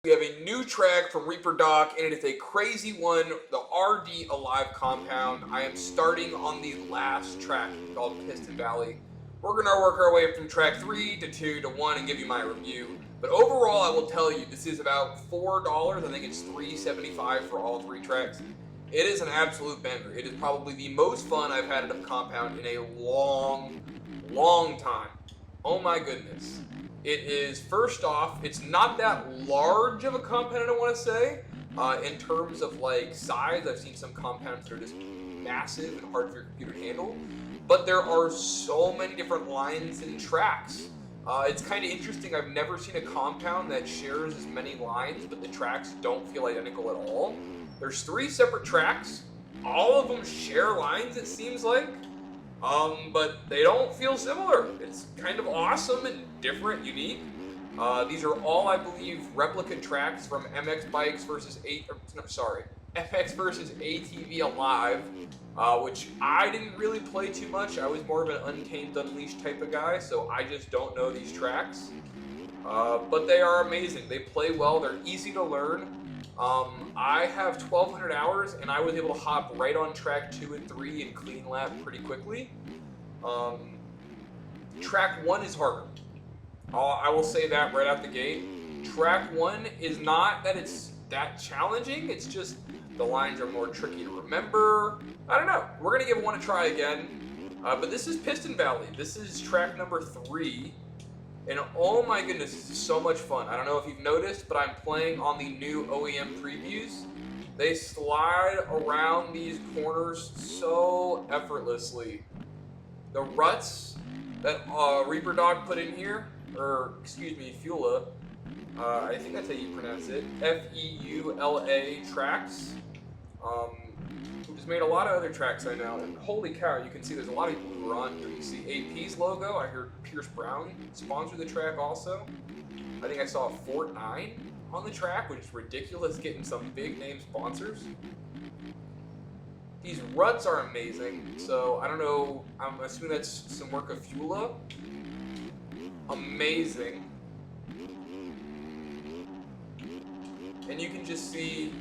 We have a new track from Reaperdoc, and it is a crazy one, the ATV Alive compound. I am starting on the last track called Piston Valley. We're going to work our way from track 3 to 2 to 1 and give you my review. But overall, I will tell you, this is about $4. I think it's $3.75 for all 3 tracks. It is an absolute banger. It is probably the most fun I've had at a compound in a long time. Oh my goodness. It is, first off, it's not that large of a compound, I don't want to say. In terms of like size, I've seen some compounds that are just massive and hard for your computer to handle. But there are so many different lines and tracks. It's kind of interesting. I've never seen a compound that shares as many lines, but the tracks don't feel identical at all. There's 3 separate tracks. All of them share lines, it seems like. But they don't feel similar. It's kind of awesome and different, unique. These are all, I believe, replica tracks from MX Bikes versus MX versus ATV Alive, which I didn't really play too much. I was more of an Untamed Unleashed type of guy, so I just don't know these tracks. But they are amazing. They play well. They're easy to learn. I have 1,200 hours, and I was able to hop right on track 2 and 3 and clean lap pretty quickly. Track 1 is harder. I will say that right out the gate. Track 1 is not that it's that challenging, it's just the lines are more tricky to remember. I don't know. We're going to give one a try again. But this is Piston Valley. This is track number 3. And oh my goodness, this is so much fun. I don't know if you've noticed, but I'm playing on the new OEM Previews. They slide around these corners so effortlessly. The ruts that Reaperdoc put in here, or excuse me, Feula, I think that's how you pronounce it, F-E-U-L-A tracks. Just made a lot of other tracks I know, and holy cow, you can see there's a lot of people who are on here. You see AP's logo. I heard Pierce Brown sponsor the track also. I think I saw Fort 9 on the track, which is ridiculous, getting some big name sponsors. These ruts are amazing, so I don't know, I'm assuming that's some work of Feula. Amazing. And you can just see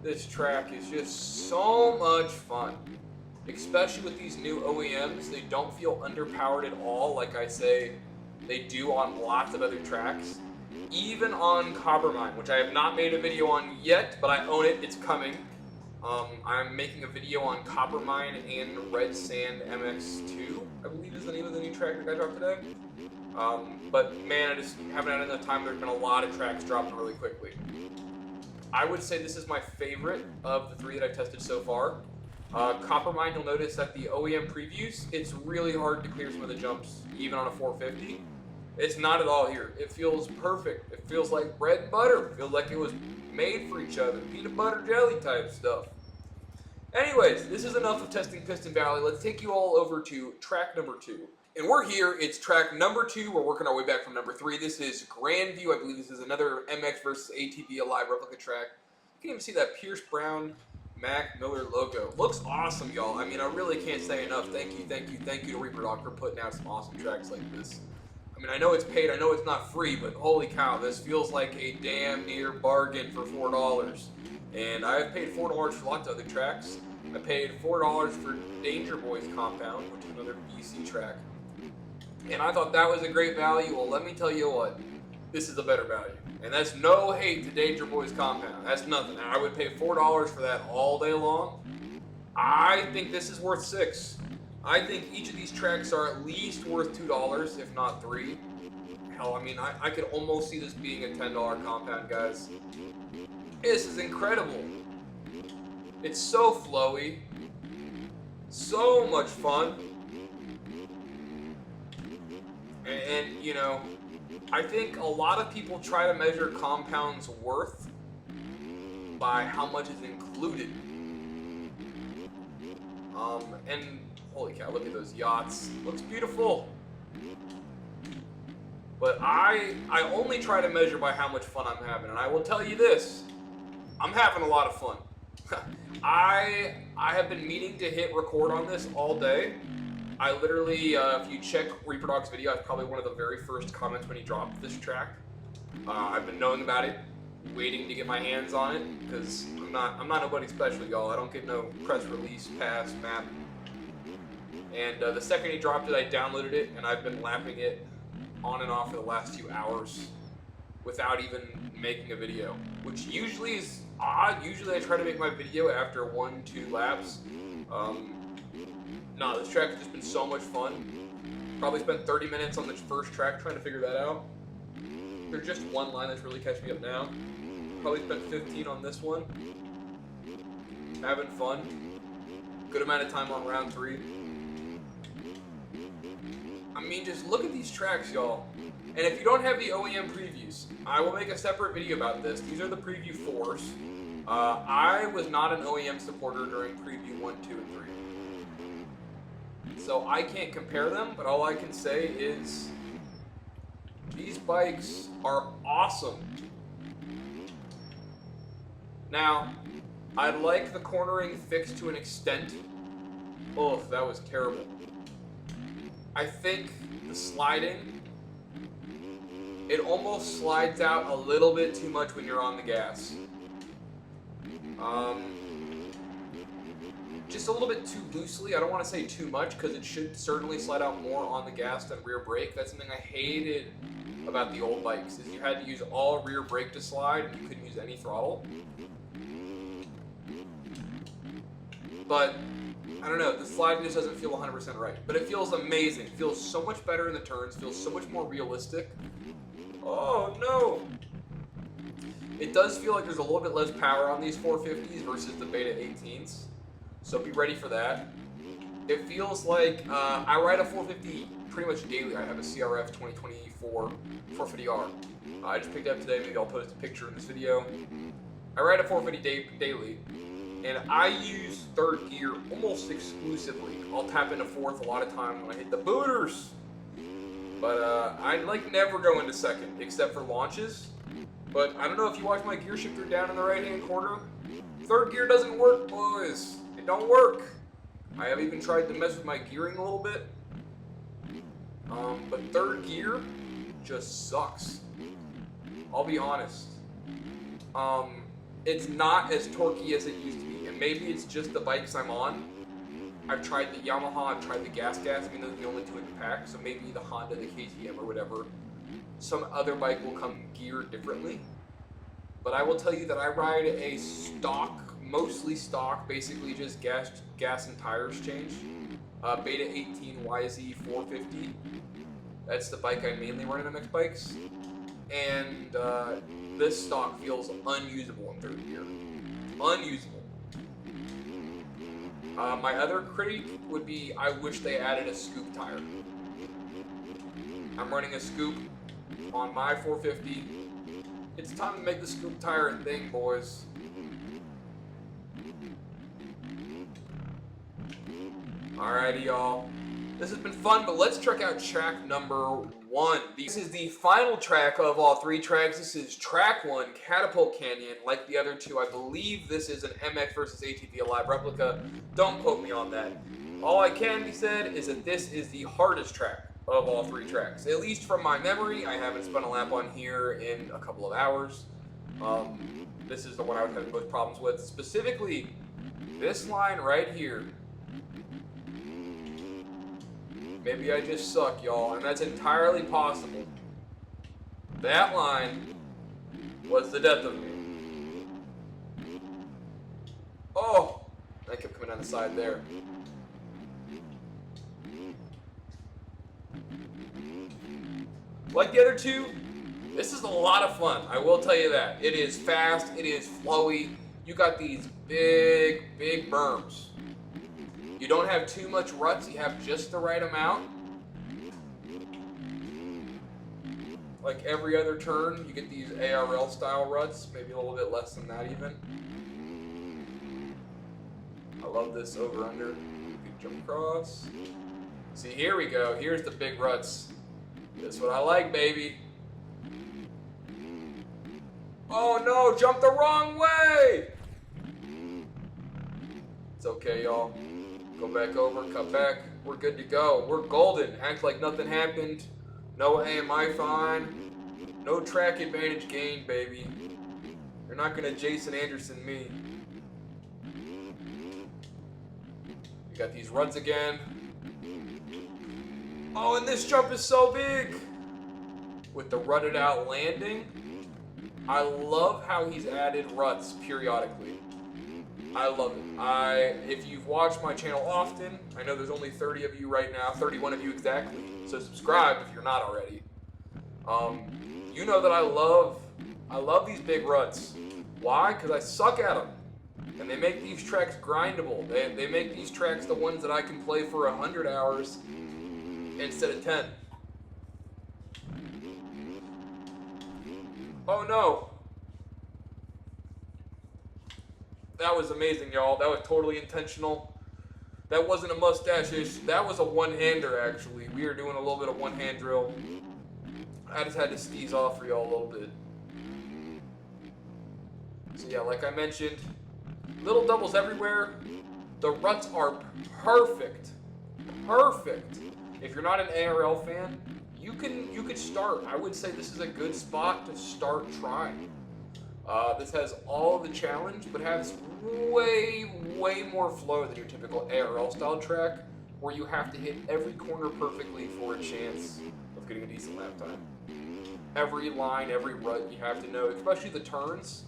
this track is just so much fun, especially with these new OEMs. They don't feel underpowered at all, like I say they do on lots of other tracks. Even on Coppermine, which I have not made a video on yet, but I own it, it's coming. I'm making a video on Coppermine and Red Sand MX2, I believe is the name of the new track that I dropped today. But man, I just haven't had enough time. There's been a lot of tracks dropping really quickly. I would say this is my favorite of the 3 that I've tested so far. Coppermine, you'll notice that the OEM Previews, it's really hard to clear some of the jumps, even on a 450. It's not at all here. It feels perfect. It feels like bread and butter. It feels like it was made for each other. Peanut butter jelly type stuff. Anyways, this is enough of testing Piston Valley. Let's take you all over to track number 2. And we're here, it's track number 2, we're working our way back from number 3. This is Grandview, I believe this is another MX versus ATV Alive replica track. You can even see that Pierce Brown Mac Miller logo. Looks awesome, y'all. I mean, I really can't say enough. Thank you to Reaperdoc for putting out some awesome tracks like this. I mean, I know it's paid, I know it's not free, but holy cow, this feels like a damn near bargain for $4. And I've paid $4 for lots of other tracks. I paid $4 for Danger Boys Compound, which is another BC track. And I thought that was a great value. Well, let me tell you what, this is a better value. And that's no hate to Danger Boys Compound. That's nothing. I would pay $4 for that all day long. I think this is worth $6. I think each of these tracks are at least worth $2, if not $3. Hell, I mean, I could almost see this being a $10 compound, guys. This is incredible. It's so flowy. So much fun. And, you know, I think a lot of people try to measure compounds' worth by how much is included. And holy cow, look at those yachts. Looks beautiful. But I only try to measure by how much fun I'm having. And I will tell you this, I'm having a lot of fun. I have been meaning to hit record on this all day. I literally, if you check Reaperdoc's video, that's probably one of the very first comments when he dropped this track. I've been knowing about it, waiting to get my hands on it, because I'm not nobody special, y'all. I don't get no press release, pass, map. And the second he dropped it, I downloaded it, and I've been lapping it on and off for the last few hours without even making a video, which usually is odd. Usually I try to make my video after 1-2 laps. Nah, this track has just been so much fun. Probably spent 30 minutes on the first track trying to figure that out. There's just one line that's really catching me up now. Probably spent 15 on this one. Having fun. Good amount of time on round 3. I mean, just look at these tracks, y'all. And if you don't have the OEM previews, I will make a separate video about this. These are the preview 4s. I was not an OEM supporter during preview 1, 2, and 3. So I can't compare them, but all I can say is these bikes are awesome. Now, I like the cornering fixed to an extent. Oh, that was terrible. I think the sliding, it almost slides out a little bit too much when you're on the gas. Just a little bit too loosely. I don't want to say too much because it should certainly slide out more on the gas than rear brake. That's something I hated about the old bikes, is you had to use all rear brake to slide and you couldn't use any throttle. But I don't know, the slide just doesn't feel 100% right. But it feels amazing. It feels so much better in the turns, feels so much more realistic. Oh no! It does feel like there's a little bit less power on these 450s versus the Beta 18s. So be ready for that. It feels like I ride a 450 pretty much daily. I have a CRF 2024 450R. I just picked it up today. Maybe I'll post a picture in this video. I ride a 450 daily, and I use third gear almost exclusively. I'll tap into fourth a lot of times when I hit the booters. But I like never go into second, except for launches. But I don't know if you watch my gear shifter down in the right-hand corner. Third gear doesn't work, boys. It don't work. I have even tried to mess with my gearing a little bit. But third gear just sucks. I'll be honest. It's not as torquey as it used to be. And maybe it's just the bikes I'm on. I've tried the Yamaha, I've tried the Gas. I mean, those are the only two in the pack. So maybe the Honda, the KTM, or whatever. Some other bike will come geared differently. But I will tell you that I ride a stock, mostly stock, basically just gas and tires changed. Beta 18 YZ 450. That's the bike I mainly run in MX bikes. And this stock feels unusable in third gear. Unusable. My other critique would be, I wish they added a scoop tire. I'm running a scoop on my 450. It's time to make the scoop tire a thing, boys. Alrighty, y'all. This has been fun, but let's check out track number 1. This is the final track of all 3 tracks. This is track 1, Catapult Canyon. Like the other 2, I believe this is an MX versus ATV Alive replica. Don't quote me on that. All I can be said is that this is the hardest track of all 3 tracks. At least from my memory. I haven't spun a lap on here in a couple of hours. This is the one I was having most problems with. Specifically, this line right here. Maybe I just suck, y'all, and that's entirely possible. That line was the death of me. Oh! I kept coming down the side there. Like the other 2, this is a lot of fun. I will tell you that. It is fast. It is flowy. You got these big, big berms. You don't have too much ruts. You have just the right amount. Like every other turn, you get these ARL style ruts. Maybe a little bit less than that even. I love this over-under. You can jump across. See, here we go. Here's the big ruts. That's what I like, baby. Oh no, jump the wrong way! It's okay, y'all. Go back over, cut back. We're good to go. We're golden. Act like nothing happened. No AMI fine. No track advantage gained, baby. You're not gonna Jason Anderson me. We got these ruts again. Oh, and this jump is so big! With the rutted out landing. I love how he's added ruts periodically. I love it. If you've watched my channel often, I know there's only 30 of you right now, 31 of you exactly. So subscribe if you're not already. You know that I love these big ruts. Why? Because I suck at them. And they make these tracks grindable. They make these tracks the ones that I can play for 100 hours instead of 10. Oh no. That was amazing, y'all. That was totally intentional. That wasn't a mustache-ish. That was a one-hander, actually. We are doing a little bit of one-hand drill. I just had to sneeze off for y'all a little bit. So yeah, like I mentioned, little doubles everywhere. The ruts are perfect. Perfect. If you're not an ARL fan, you could start. I would say this is a good spot to start trying. This has all of the challenge, but has way more flow than your typical ARL style track, where you have to hit every corner perfectly for a chance of getting a decent lap time. Every line, every rut you have to know, especially the turns,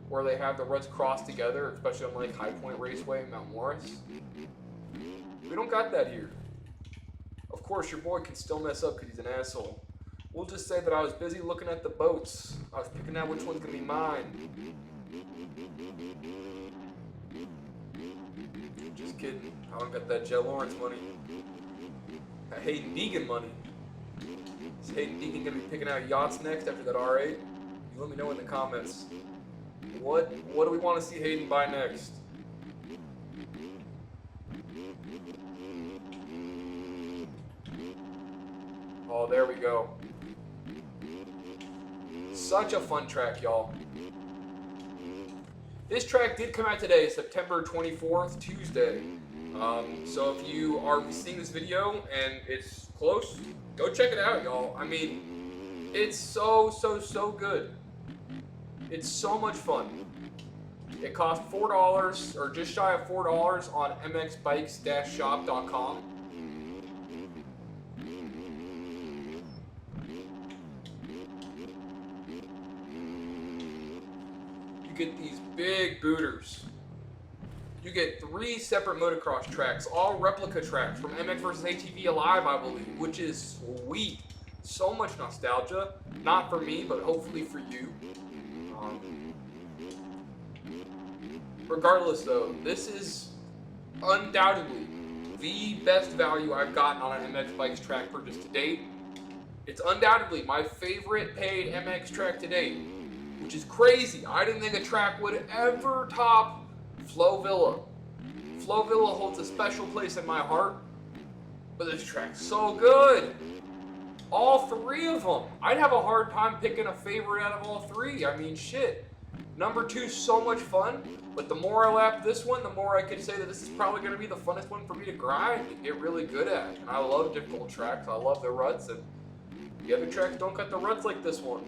where they have the ruts crossed together, especially on like High Point Raceway and Mount Morris. We don't got that here. Of course, your boy can still mess up because he's an asshole. We'll just say that I was busy looking at the boats. I was picking out which one's gonna be mine. Just kidding. I don't got that Jell Lawrence money. That Hayden Deegan money. Is Hayden Deegan gonna be picking out yachts next after that R8? You let me know in the comments. What do we want to see Hayden buy next? Oh, there we go. Such a fun track, y'all. This track did come out today, September 24th, Tuesday. So if you are seeing this video and it's close, go check it out, y'all. I mean, it's so good. It's so much fun. It cost $4, or just shy of $4 on mxbikes-shop.com. You get these big booters. You get 3 separate motocross tracks, all replica tracks from MX vs. ATV Alive, I believe, which is sweet. So much nostalgia. Not for me, but hopefully for you. Regardless, though, this is undoubtedly the best value I've gotten on an MX Bikes track purchase to date. It's undoubtedly my favorite paid MX track to date, which is crazy. I didn't think a track would ever top Flow Villa. Flow Villa holds a special place in my heart, but this track's so good. All 3 of them. I'd have a hard time picking a favorite out of all 3. I mean, shit. Number 2 is so much fun, but the more I lap this one, the more I could say that this is probably going to be the funnest one for me to grind and get really good at. And I love difficult tracks. I love the ruts, and the other tracks don't got the ruts like this one.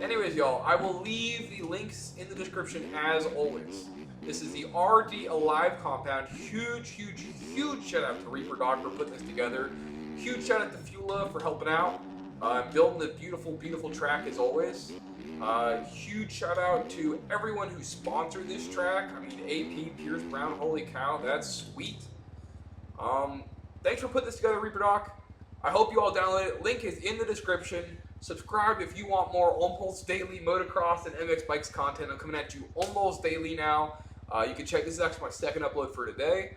Anyways, y'all, I will leave the links in the description as always. This is the RD Alive compound. Huge shout out to Reaperdoc for putting this together. Huge shout out to Feula for helping out. Building the beautiful track as always. Huge shout out to everyone who sponsored this track. I mean, AP, Pierce Brown, holy cow, that's sweet. Thanks for putting this together, Reaperdoc. I hope you all download it. Link is in the description. Subscribe if you want more almost daily motocross and MX Bikes content. I'm coming at you almost daily now. You can check, this is actually my second upload for today.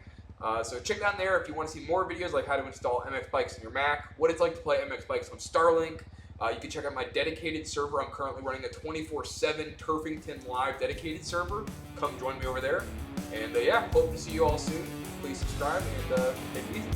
So check down there if you want to see more videos like how to install MX Bikes in your Mac, what it's like to play MX Bikes on Starlink. You can check out my dedicated server. I'm currently running a 24/7 Turfington Live dedicated server. Come join me over there. And yeah, hope to see you all soon. Please subscribe and take it easy.